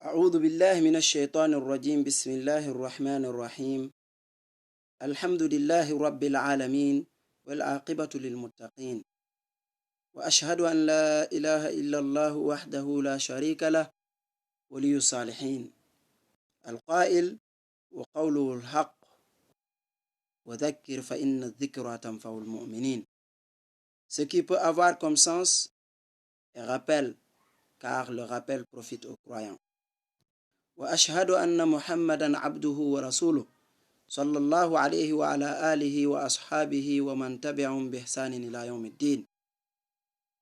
أعوذ بالله من الشيطان الرجيم بسم الله الرحمن الرحيم الحمد لله رب العالمين والعاقبة للمتقين وأشهد أن لا إله إلا الله وحده لا شريك له ولي الصالحين القائل وقوله الحق وذكر فإن الذكرى تنفع المؤمنين. Ce qui peut avoir comme sens est rappel, car le rappel profite aux croyants. وأشهد أن محمدا عبده ورسوله صلى الله عليه وعلى آله وأصحابه ومن تبعهم بإحسان إلى يوم الدين.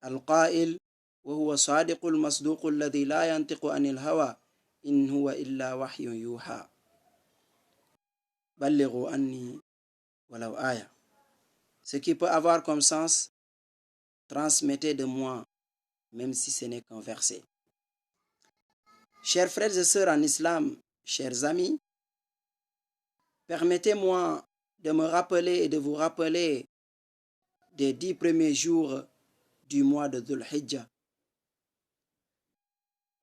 القائل وهو صادق المصدوق الذي لا ينطق عن الهوى إن هو إلا وحي يوحى بلغوا عني ولو آية. Ce qui peut avoir comme sens, transmettez de moi, même si ce n'est qu'un verset. Chers frères et sœurs en islam, chers amis, permettez-moi de me rappeler et de vous rappeler des 10 premiers jours du mois de Dhul Hijjah.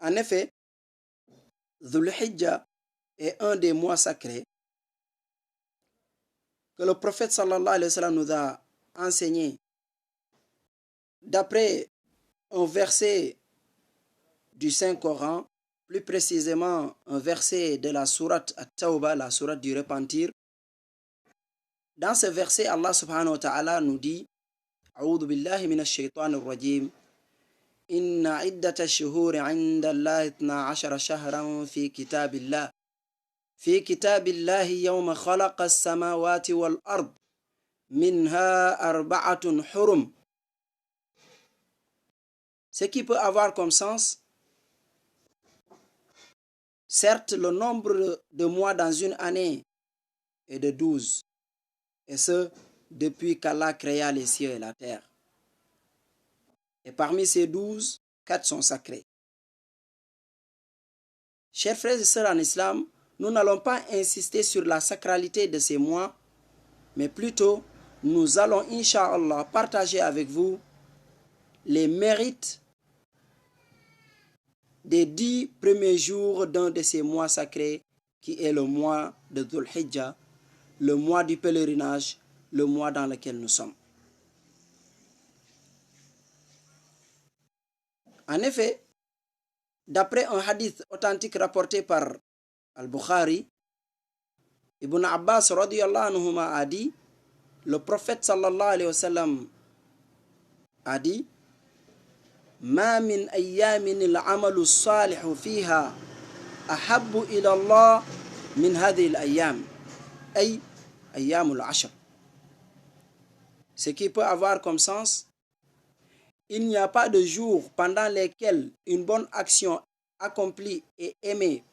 En effet, Dhul Hijjah est un des mois sacrés que le prophète sallallahu alayhi wa sallam nous a enseigné d'après un verset du Saint-Coran, plus précisément un verset de la sourate At-Tawbah, la sourate du repentir. Dans ce verset, Allah subhanahu wa ta'ala nous dit أعوذ بالله من الشيطان الرجيم إن عدة الشهور عند الله 12 شهرا في كتاب الله يوم خلق السماوات والأرض منها 4 حرم. Ce qui peut avoir comme sens, certes le nombre de mois dans une année est de 12, et ce depuis qu'Allah créa les cieux et la terre. Et parmi ces 12, 4 sont sacrés. Chers frères et sœurs en islam, nous n'allons pas insister sur la sacralité de ces mois, mais plutôt nous allons, Inch'Allah, partager avec vous les mérites des 10 premiers jours d'un de ces mois sacrés qui est le mois de Dhul Hijjah, le mois du pèlerinage, le mois dans lequel nous sommes. En effet, d'après un hadith authentique rapporté par Al-Bukhari, Ibn Abbas radiyallahu anhuma a dit, le prophète sallallahu alayhi wa sallam a dit, ما من أيام العمل الصالح فيها أحب إلى الله من هذه الأيام أي أيام العشر. Ce qui peut avoir comme sens, il n'y a pas de jour pendant lesquels une bonne action accomplie et aimée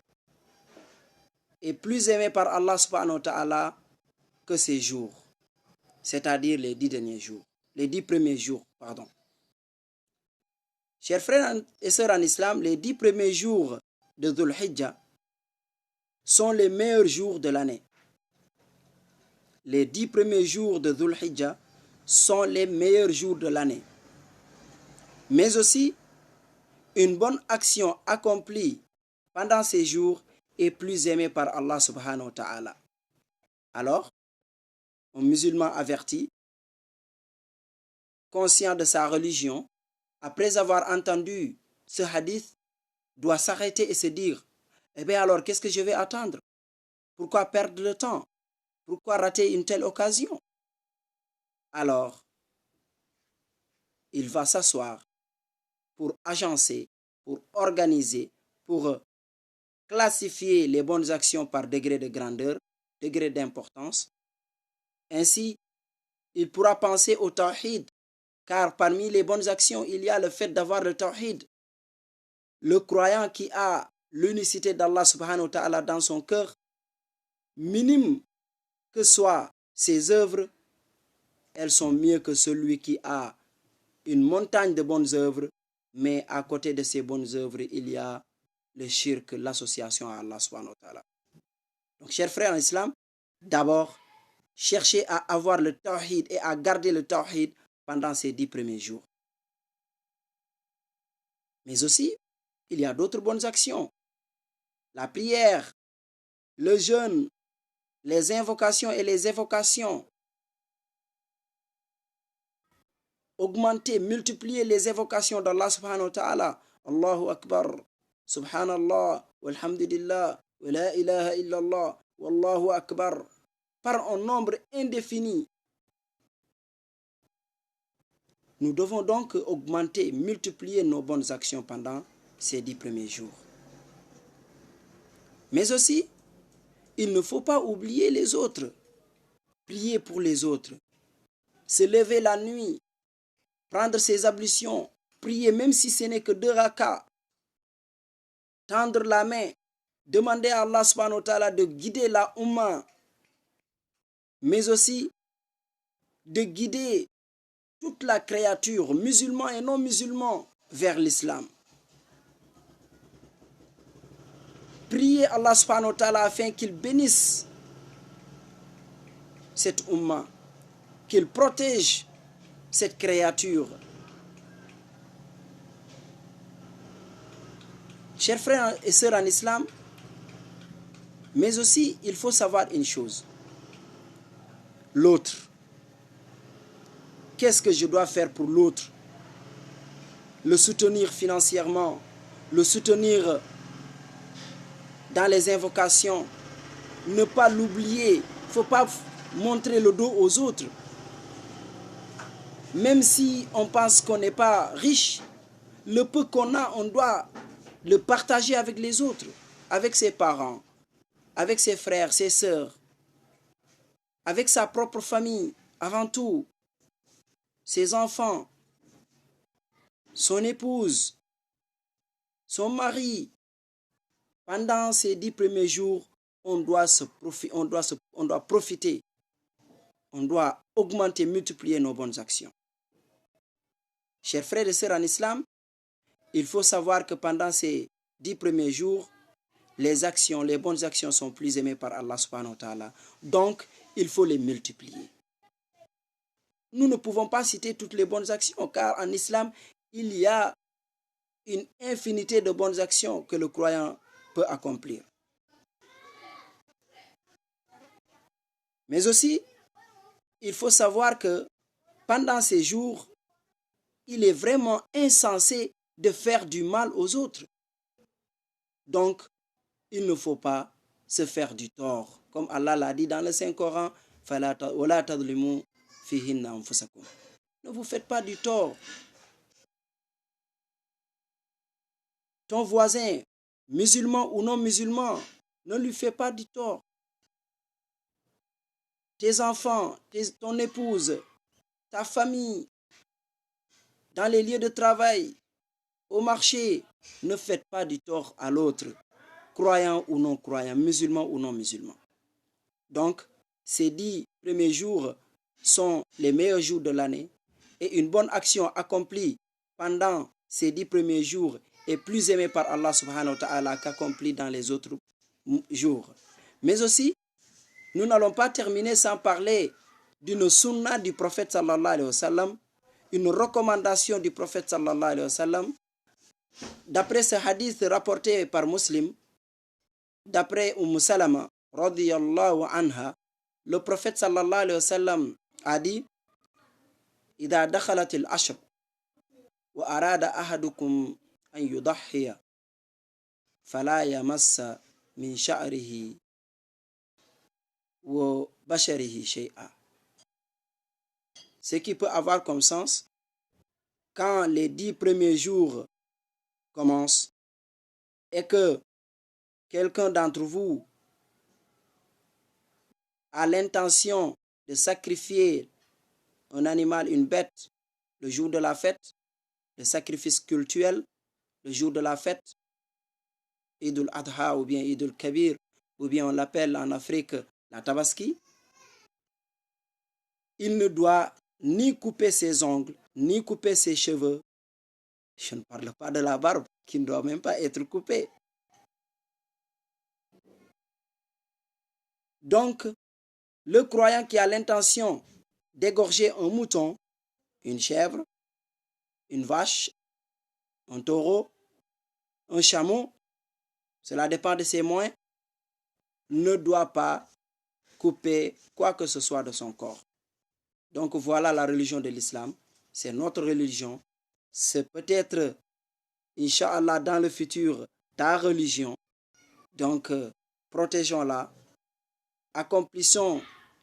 est plus aimée par Allah subhanahu wa ta'ala que ces jours, c'est-à-dire les 10 derniers jours, les 10 premiers jours, pardon. Chers frères et sœurs en islam, les 10 premiers jours de Dhul Hijjah sont les meilleurs jours de l'année. Les 10 premiers jours de Dhul Hijjah sont les meilleurs jours de l'année. Mais aussi, une bonne action accomplie pendant ces jours est plus aimée par Allah subhanahu wa ta'ala. Alors, un musulman averti, conscient de sa religion, après avoir entendu ce hadith, doit s'arrêter et se dire, eh bien alors, qu'est-ce que je vais attendre? Pourquoi perdre le temps? Pourquoi rater une telle occasion? Alors, il va s'asseoir pour agencer, pour organiser, pour classifier les bonnes actions par degré de grandeur, degré d'importance. Ainsi, il pourra penser au tawhid, car parmi les bonnes actions, il y a le fait d'avoir le tawhid. Le croyant qui a l'unicité d'Allah subhanahu wa ta'ala dans son cœur, minime que soient ses œuvres, elles sont mieux que celui qui a une montagne de bonnes œuvres, mais à côté de ces bonnes œuvres, il y a le shirk, l'association à Allah subhanahu wa ta'ala. Donc, chers frères en islam, d'abord, cherchez à avoir le tawhid et à garder le tawhid pendant ces 10 premiers jours. Mais aussi, il y a d'autres bonnes actions. la prière, le jeûne, les invocations et les évocations. Augmenter, multiplier les évocations d'Allah subhanahu wa ta'ala. Allahu Akbar, Subhanallah, walhamdulillah, wa la ilaha illallah, wallahu Akbar, par un nombre indéfini. Nous devons donc augmenter, multiplier nos bonnes actions pendant ces 10 premiers jours. Mais aussi, il ne faut pas oublier les autres. Prier pour les autres. Se lever la nuit, prendre ses ablutions, prier même si ce n'est que 2 rakats. Tendre la main, demander à Allah subhanahu wa ta'ala de guider la Ummah, mais aussi de guider toute la créature, musulmans et non musulmans, vers l'islam. Priez Allah subhanahu wa ta'ala afin qu'il bénisse cette Ummah, qu'il protège cette créature. Chers frères et sœurs en islam, mais aussi il faut savoir une chose. L'autre. Qu'est-ce que je dois faire pour l'autre? Le soutenir financièrement, le soutenir dans les invocations, ne pas l'oublier. Il ne faut pas montrer le dos aux autres. Même si on pense qu'on n'est pas riche, le peu qu'on a, on doit le partager avec les autres, avec ses parents, avec ses frères, ses sœurs, avec sa propre famille, avant tout, ses enfants, son épouse, son mari. Pendant ces 10 premiers jours, on doit profiter, on doit augmenter, multiplier nos bonnes actions. Chers frères et sœurs en islam, il faut savoir que pendant ces 10 premiers jours, les bonnes actions sont plus aimées par Allah subhanahu wa ta'ala. Donc, il faut les multiplier. Nous ne pouvons pas citer toutes les bonnes actions, car en islam, il y a une infinité de bonnes actions que le croyant peut accomplir. Mais aussi, il faut savoir que pendant ces jours, il est vraiment insensé de faire du mal aux autres. Donc, il ne faut pas se faire du tort. Comme Allah l'a dit dans le Saint-Coran, ne vous faites pas du tort. Ton voisin, musulman ou non musulman, ne lui fais pas du tort. Tes enfants, ton épouse, ta famille, dans les lieux de travail, au marché, ne faites pas du tort à l'autre, croyant ou non croyant, musulman ou non musulman. Donc, ces 10 premiers jours sont les meilleurs jours de l'année et une bonne action accomplie pendant ces 10 premiers jours est plus aimée par Allah subhanahu wa ta'ala qu'accomplie dans les autres jours. Mais aussi, nous n'allons pas terminer sans parler d'une sunna du prophète sallallahu alayhi wa sallam, une recommandation du prophète sallallahu alayhi wa sallam. D'après ce hadith rapporté par Muslim, d'après Salama radiyallahu anha, le prophète sallallahu alayhi wa sallam a dit: Ida dakhalatil ashr wa arada ahadukum an yudahhiya fala yamassa min sha'rihi wa basharihi shay'a. Ce qui peut avoir comme sens, quand les 10 premiers jours commencent et que quelqu'un d'entre vous a l'intention de sacrifier un animal, une bête, le jour de la fête, le sacrifice cultuel, le jour de la fête, Eid al-Adha ou bien Eid al-Kabir, ou bien on l'appelle en Afrique la Tabaski, il ne doit ni couper ses ongles, ni couper ses cheveux. Je ne parle pas de la barbe qui ne doit même pas être coupée. Donc, le croyant qui a l'intention d'égorger un mouton, une chèvre, une vache, un taureau, un chameau, cela dépend de ses moyens, ne doit pas couper quoi que ce soit de son corps. Donc voilà la religion de l'islam. C'est notre religion. C'est peut-être, Inch'Allah, dans le futur, ta religion. Donc, protégeons-la. Accomplissons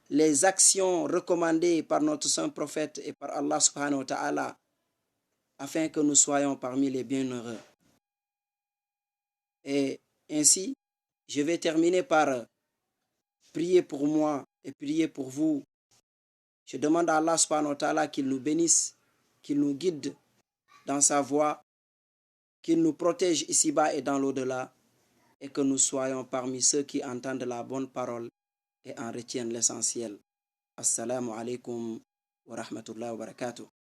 les actions recommandées par notre saint prophète et par Allah subhanahu wa ta'ala afin que nous soyons parmi les bienheureux. Et ainsi, je vais terminer par prier pour moi et prier pour vous. Je demande à Allah subhanahu wa ta'ala qu'il nous bénisse, qu'il nous guide dans sa voie, qu'il nous protège ici-bas et dans l'au-delà, et que nous soyons parmi ceux qui entendent la bonne parole et en retiennent l'essentiel. Assalamu alaikum wa rahmatullahi wa barakatuh.